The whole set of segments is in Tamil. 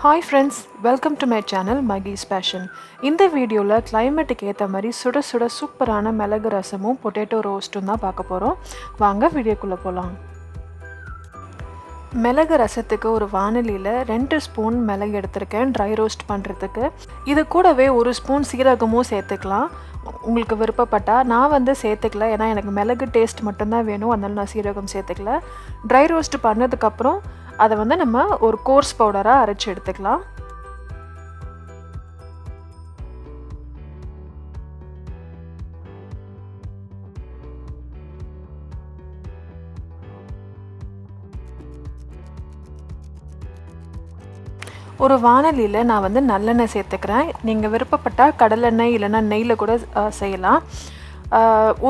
Hi friends, welcome to my channel Maggie's Passion. இந்த வீடியோல கிளைமேட்டுக்கு ஏத்த மாதிரி சுட சுட சூப்பரான மிளகு ரசமும் பொட்டேட்டோ ரோஸ்ட்டும் தான் பார்க்க போறோம். வாங்க வீடியோக்குள்ள போலாம். மிளகு ரசத்துக்கு ஒரு வாணலியில 2 ஸ்பூன் மிளகு எடுத்துர்க்கேன் ட்ரை ரோஸ்ட் பண்றதுக்கு. இது கூடவே 1 ஸ்பூன் சீரகமும் சேர்த்துக்கலாம். உங்களுக்கு விருப்பப்பட்டா நான் வந்து சேர்த்துக்கல ஏனா எனக்கு மிளகு டேஸ்ட் மட்டும் தான் வேணும் அதனால நான் சீரகம் சேர்த்துக்கல. ட்ரை ரோஸ்ட் பண்ணதுக்கு அப்புறம் அதை வந்து நம்ம ஒரு கோர்ஸ் பவுடரா அரைச்சு எடுத்துக்கலாம். ஒரு வாணலியில நான் வந்து நல்லெண்ணெய் சேர்த்துக்கிறேன். நீங்க விருப்பப்பட்டா கடலெண்ணெய் இல்லனா நெய்ல கூட செய்யலாம்.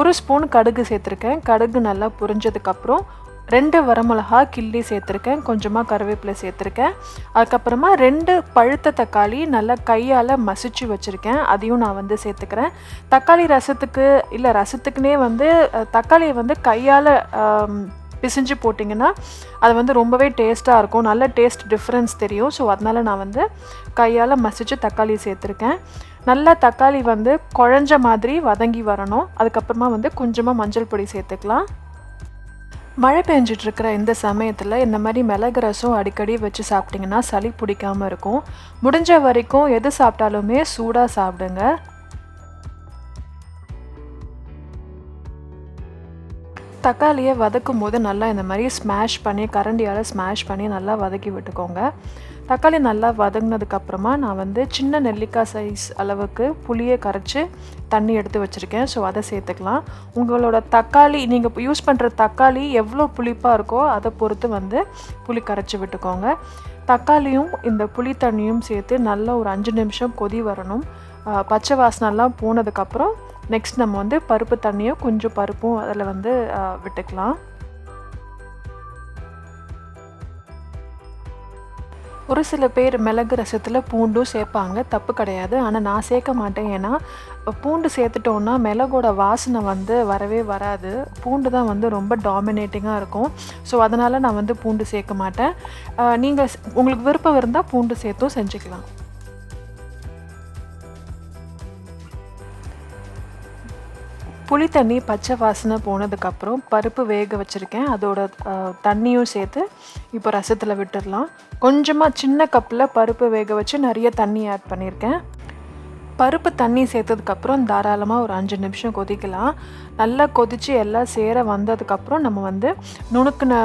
1 ஸ்பூன் கடுகு சேர்த்திருக்கேன். கடுகு நல்லா பொரிஞ்சதுக்கு அப்புறம் 2 வரமிளகா கிள்ளி சேர்த்திருக்கேன். கொஞ்சமா கறிவேப்பிலை சேர்த்திருக்கேன். அதுக்கு அப்புறமா 2 பழுத்த தக்காளி நல்லா கையால மசிச்சு வச்சிருக்கேன். அதையும் நான் வந்து சேர்த்துக்கிறேன். தக்காளி ரசத்துக்குனே வந்து தக்காளியை வந்து கையால பிசிஞ்சு போட்டிங்கன்னா அது வந்து ரொம்பவே டேஸ்ட்டாக இருக்கும். நல்ல டேஸ்ட் டிஃப்ரென்ஸ் தெரியும். ஸோ அதனால் நான் வந்து கையால் மசிச்சு தக்காளி சேர்த்துருக்கேன். நல்லா தக்காளி வந்து குழஞ்ச மாதிரி வதங்கி வரணும். அதுக்கப்புறமா வந்து கொஞ்சமாக மஞ்சள் பொடி சேர்த்துக்கலாம். மழை பெஞ்சிட்ருக்கிற இந்த சமயத்தில் இந்த மாதிரி மிளகு ரசம் அடிக்கடி வச்சு சாப்பிட்டிங்கன்னா சளி பிடிக்காமல் இருக்கும். முடிஞ்ச வரைக்கும் எது சாப்பிட்டாலுமே சூடாக சாப்பிடுங்க. தக்காளியை வதக்கும் போது நல்லா இந்த மாதிரி ஸ்மாஷ் பண்ணி கரண்டியால் ஸ்மாஷ் பண்ணி நல்லா வதக்கி விட்டுக்கோங்க. தக்காளி நல்லா வதங்கினதுக்கப்புறமா நான் வந்து சின்ன நெல்லிக்காய் சைஸ் அளவுக்கு புளியை கரைச்சி தண்ணி எடுத்து வச்சுருக்கேன். ஸோ அதை சேர்த்துக்கலாம். உங்களோட தக்காளி நீங்கள் யூஸ் பண்ணுற தக்காளி எவ்வளோ புளிப்பாக இருக்கோ அதை பொறுத்து வந்து புளி கரைச்சி விட்டுக்கோங்க. தக்காளியும் இந்த புளி தண்ணியும் சேர்த்து நல்லா ஒரு 5 நிமிஷம் கொதி வரணும். பச்சை வாசனைலாம் போனதுக்கப்புறம் நெக்ஸ்ட் நம்ம வந்து பருப்பு தண்ணியும் கொஞ்சம் பருப்பும் அதில் வந்து விட்டுக்கலாம். ஒரு சில பேர் மிளகு ரசத்தில் பூண்டும் சேர்ப்பாங்க, தப்பு கிடையாது. ஆனால் நான் சேர்க்க மாட்டேன். ஏன்னா பூண்டு சேர்த்துட்டோன்னா மிளகோட வாசனை வந்து வரவே வராது. பூண்டு தான் வந்து ரொம்ப டாமினேட்டிங்காக இருக்கும். ஸோ அதனால் நான் வந்து பூண்டு சேர்க்க மாட்டேன். நீங்கள் உங்களுக்கு விருப்பம் இருந்தால் பூண்டு சேர்த்தும் செஞ்சுக்கலாம். புளி தண்ணி பச்சை வாசனை போனதுக்கப்புறம் பருப்பு வேக வச்சுருக்கேன். அதோட தண்ணியும் சேர்த்து இப்போ ரசத்தில் விட்டுடலாம். கொஞ்சமாக சின்ன கப்பில் பருப்பு வேக வச்சு நிறைய தண்ணி ஆட் பண்ணியிருக்கேன். பருப்பு தண்ணி சேர்த்ததுக்கப்புறம் தாராளமாக ஒரு 5 நிமிஷம் கொதிக்கலாம். நல்லா கொதித்து எல்லாம் சேர வந்ததுக்கப்புறம் நம்ம வந்து நுணுக்குன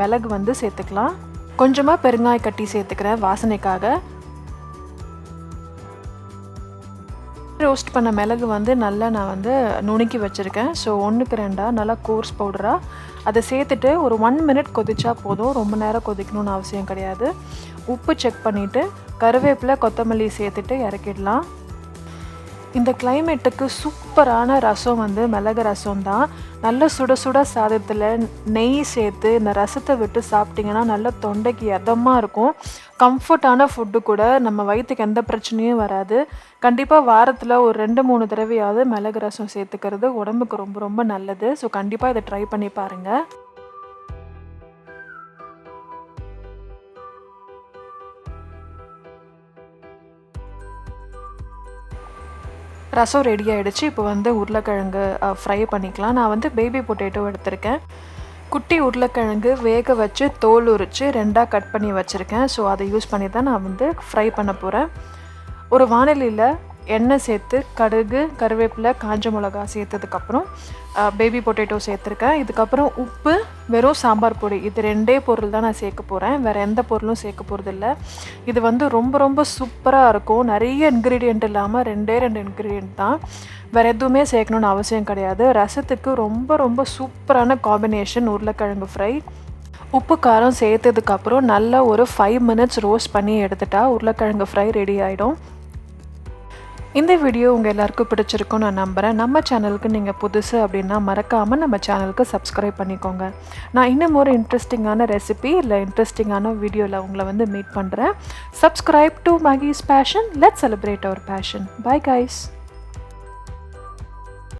மிளகு வந்து சேர்த்துக்கலாம். கொஞ்சமாக பெருங்காய கட்டி சேர்த்துக்கிறேன் வாசனைக்காக. ரோஸ்ட் பண்ண மிளகு வந்து நல்லா நான் வந்து நுணுக்கி வச்சுருக்கேன். ஸோ 1க்கு 2 நல்லா கோர்ஸ் பவுடராக அதை சேர்த்துட்டு ஒரு 1 மினிட் கொதிச்சா போதும். ரொம்ப நேரம் கொதிக்கணும்னு அவசியம் கிடையாது. உப்பு செக் பண்ணிவிட்டு கறிவேப்பிலை கொத்தமல்லி சேர்த்துட்டு இறக்கிடலாம். இந்த கிளைமேட்டுக்கு சூப்பரான ரசம் வந்து மிளகு ரசம் தான். நல்ல சுட சுட சாதத்தில் நெய் சேர்த்து இந்த ரசத்தை விட்டு சாப்பிட்டிங்கன்னா நல்ல தொண்டைக்கு எதமாக இருக்கும். கம்ஃபர்டான ஃபுட்டு கூட, நம்ம வயிற்றுக்கு எந்த பிரச்சனையும் வராது. கண்டிப்பாக வாரத்தில் ஒரு 2-3 தடவையாவது மிளகு ரசம் சேர்த்துக்கிறது உடம்புக்கு ரொம்ப ரொம்ப நல்லது. ஸோ கண்டிப்பாக இதை ட்ரை பண்ணி பாருங்கள். ரசம் ரெடி ஆகிடுச்சு. இப்போ வந்து உருளைக்கிழங்கு ஃப்ரை பண்ணிக்கலாம். நான் வந்து பேபி பொட்டேட்டோ எடுத்திருக்கேன். குட்டி உருளைக்கிழங்கு வேக வச்சு தோல் உரித்து 2ஆக கட் பண்ணி வச்சுருக்கேன். ஸோ அதை யூஸ் பண்ணி தான் நான் வந்து ஃப்ரை பண்ண போகிறேன். ஒரு வாணலியில் எண்ணெய் சேர்த்து கடுகு கறிவேப்பிலை காஞ்ச மிளகா சேர்த்ததுக்கப்புறம் பேபி பொட்டேட்டோ சேர்த்துருக்கேன். இதுக்கப்புறம் உப்பு, வெறும் சாம்பார் பொடி, இது 2 பொருள் தான் நான் சேர்க்க போகிறேன். வேறு எந்த பொருளும் சேர்க்க போகிறதில்ல. இது வந்து ரொம்ப ரொம்ப சூப்பராக இருக்கும். நிறைய இன்க்ரீடியண்ட் இல்லாமல் 2 இன்க்ரீடியண்ட் தான். வேறு எதுவுமே சேர்க்கணுன்னு அவசியம் கிடையாது. ரசத்துக்கு ரொம்ப ரொம்ப சூப்பரான காம்பினேஷன் உருளைக்கிழங்கு ஃப்ரை. உப்பு காரம் சேர்த்ததுக்கப்புறம் நல்லா ஒரு 5 மினிட்ஸ் ரோஸ்ட் பண்ணி எடுத்துட்டா உருளைக்கிழங்கு ஃப்ரை ரெடி ஆகிடும். இந்த வீடியோ உங்கள் எல்லாருக்கும் பிடிச்சிருக்கும் நான் நம்புகிறேன். நம்ம சேனலுக்கு நீங்கள் புதுசு அப்படின்னா மறக்காமல் நம்ம சேனலுக்கு சப்ஸ்கிரைப் பண்ணிக்கோங்க. நான் இன்னும் ஒரு இன்ட்ரெஸ்டிங்கான ரெசிபி இல்லை இன்ட்ரெஸ்டிங்கான வீடியோவில் உங்களை வந்து மீட் பண்ணுறேன். Subscribe to Maggie's Passion. Let's celebrate our passion. Bye guys.